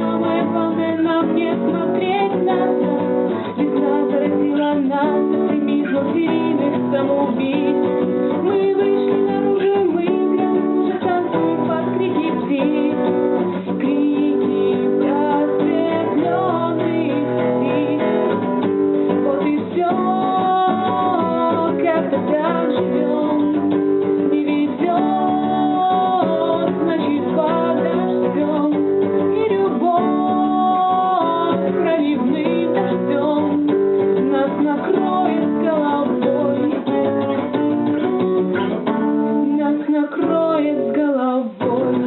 самое главное нам не смотреть назад. Весна заразила нас экстремизмом серийных самоубийств. Мы вышли наружу, мы играем, уже танцуем под крики птиц. Крики просветленных птиц. Вот и все, как-то так живем. Не везет, значит подождем. И любовь проливным дождем нас накроет с головой. Нас накроет с головой.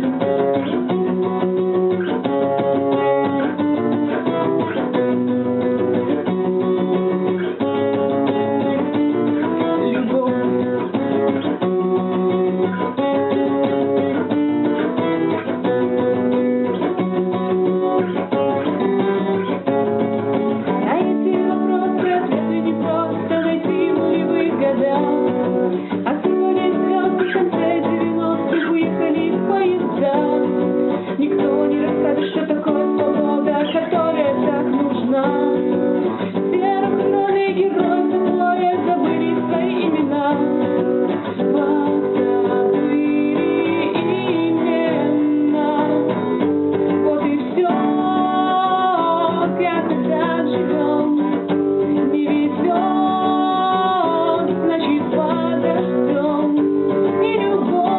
Никто не расскажет, что такое свобода, которая так нужна. Все рок-н-ролльные герои сословия забыли свои имена. Позабыли имена. Вот и все, как-то так живем. Не везет, значит подождем. И любовь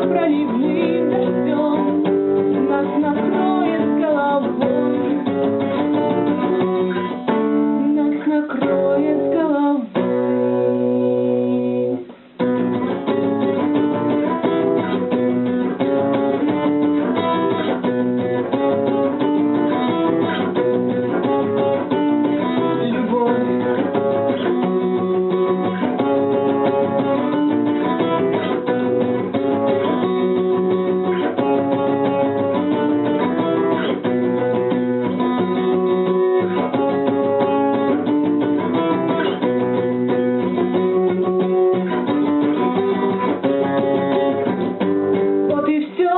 проливным дождем нас накроет с головой. Нас накроет с головой. Вот и все,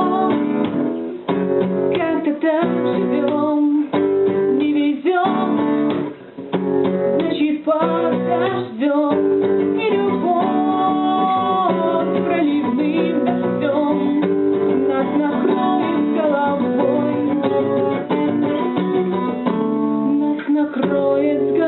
как-то так живем. Не везет, значит подождем. И любовь проливным дождем нас накроет с головой. Нас накроет с головой.